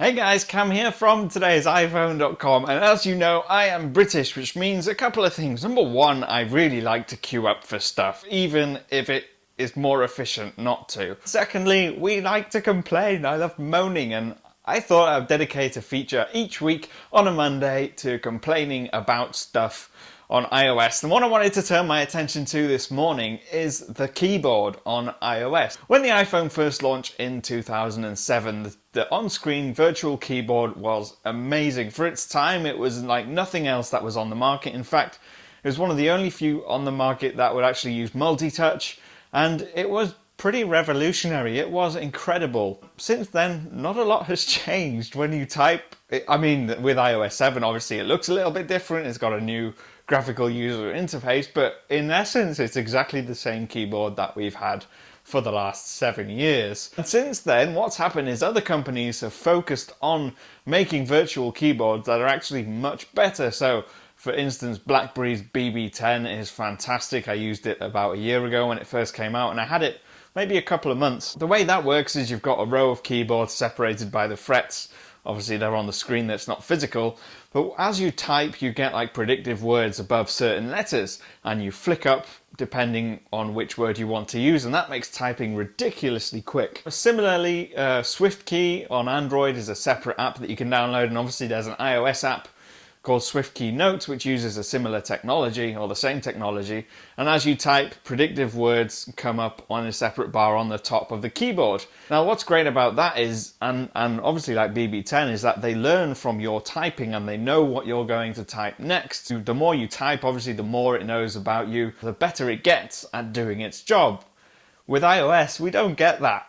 Hey guys, Cam here from today's iPhone.com, and as you know, I am British, which means a couple of things. Number one, I really like to queue up for stuff, even if it is more efficient not to. Secondly, we like to complain. I love moaning, and I thought I'd dedicate a feature each week on a Monday to complaining about stuff on iOS. And what I wanted to turn my attention to this morning is the keyboard on iOS. When the iPhone first launched in 2007, the on-screen virtual keyboard was amazing. For its time, it was like nothing else that was on the market. In fact, it was one of the only few on the market that would actually use multi-touch, and it was pretty revolutionary. It was incredible. Since then, not a lot has changed. When you type, I mean, with iOS 7, obviously it looks a little bit different. It's got a new graphical user interface, but in essence, it's exactly the same keyboard that we've had for the last 7 years. And since then, what's happened is other companies have focused on making virtual keyboards that are actually much better. So, for instance, BlackBerry's BB10 is fantastic. I used it about a year ago when it first came out, and I had it maybe a couple of months. The way that works is you've got a row of keyboards separated by the frets. Obviously they're on the screen, that's not physical, but as you type you get like predictive words above certain letters, and you flick up depending on which word you want to use, and that makes typing ridiculously quick. Similarly, SwiftKey on Android is a separate app that you can download, and obviously there's an iOS app called SwiftKey Notes, which uses a similar technology, or the same technology, and as you type, predictive words come up on a separate bar on the top of the keyboard. Now what's great about that is, and obviously like BB10, is that they learn from your typing and they know what you're going to type next. The more you type, obviously the more it knows about you, the better it gets at doing its job. With iOS, we don't get that.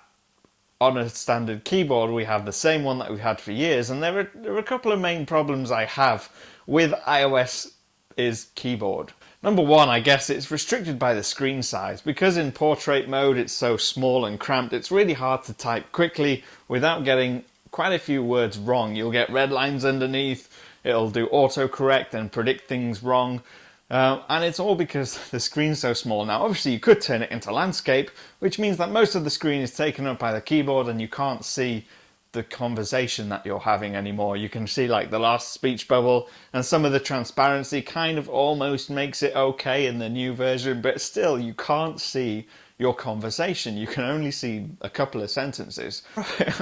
On a standard keyboard, we have the same one that we've had for years, and there are a couple of main problems I have with iOS is keyboard. Number one, I guess it's restricted by the screen size. Because in portrait mode it's so small and cramped, it's really hard to type quickly without getting quite a few words wrong. You'll get red lines underneath, it'll do autocorrect and predict things wrong. And it's all because the screen's so small. Now obviously you could turn it into landscape, which means that most of the screen is taken up by the keyboard and you can't see the conversation that you're having anymore. You can see like the last speech bubble, and some of the transparency kind of almost makes it okay in the new version, but still you can't see your conversation. You can only see a couple of sentences.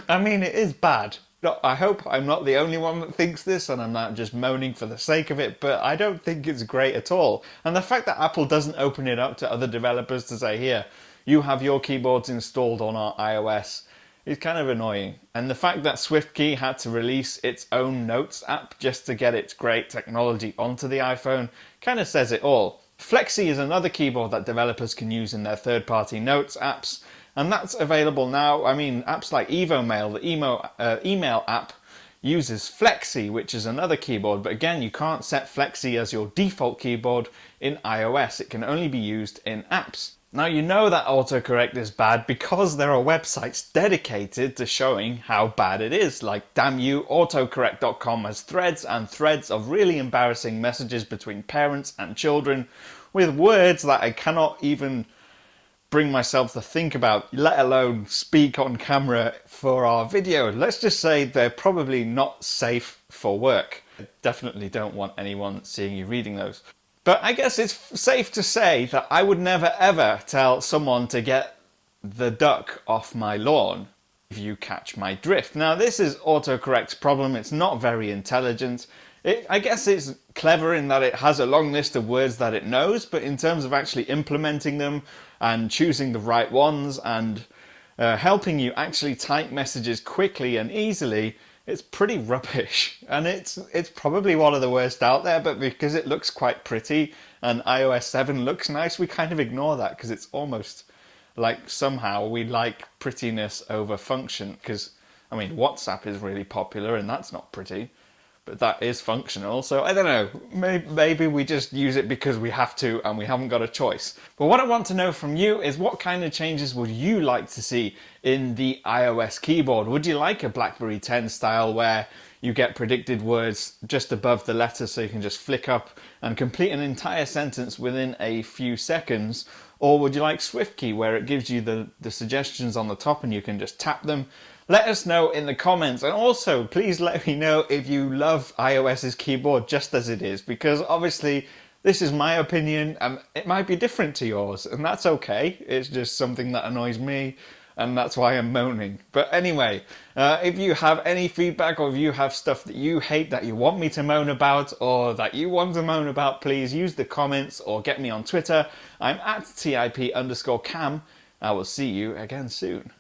I mean, it is bad. I hope I'm not the only one that thinks this and I'm not just moaning for the sake of it, but I don't think it's great at all. And the fact that Apple doesn't open it up to other developers to say, here, you have your keyboards installed on our iOS, is kind of annoying. And the fact that SwiftKey had to release its own Notes app just to get its great technology onto the iPhone kind of says it all. Flexi is another keyboard that developers can use in their third-party Notes apps, and that's available now. I mean, apps like EvoMail, the email app, uses Flexi, which is another keyboard, but again, you can't set Flexi as your default keyboard in iOS. It can only be used in apps. Now you know that autocorrect is bad because there are websites dedicated to showing how bad it is, like damnyouautocorrect.com has threads and threads of really embarrassing messages between parents and children with words that I cannot even bring myself to think about, let alone speak on camera for our video. Let's just say they're probably not safe for work. I definitely don't want anyone seeing you reading those. But I guess it's safe to say that I would never ever tell someone to get the duck off my lawn, if you catch my drift. Now this is autocorrect's problem. It's not very intelligent. I guess it's clever in that it has a long list of words that it knows, but in terms of actually implementing them and choosing the right ones and helping you actually type messages quickly and easily, it's pretty rubbish. And it's probably one of the worst out there, but because it looks quite pretty and iOS 7 looks nice, we kind of ignore that because it's almost like somehow we like prettiness over function. Because, I mean, WhatsApp is really popular and that's not pretty, but that is functional. So I don't know, maybe we just use it because we have to and we haven't got a choice. But what I want to know from you is, what kind of changes would you like to see in the iOS keyboard? Would you like a BlackBerry 10 style where you get predicted words just above the letters so you can just flick up and complete an entire sentence within a few seconds? Or would you like SwiftKey, where it gives you the suggestions on the top and you can just tap them? Let us know in the comments, and also please let me know if you love iOS's keyboard just as it is, because obviously this is my opinion and it might be different to yours, and that's okay. It's just something that annoys me, and that's why I'm moaning. But anyway, if you have any feedback, or if you have stuff that you hate that you want me to moan about, or that you want to moan about, please use the comments or get me on Twitter. I'm at TIP_cam. I will see you again soon.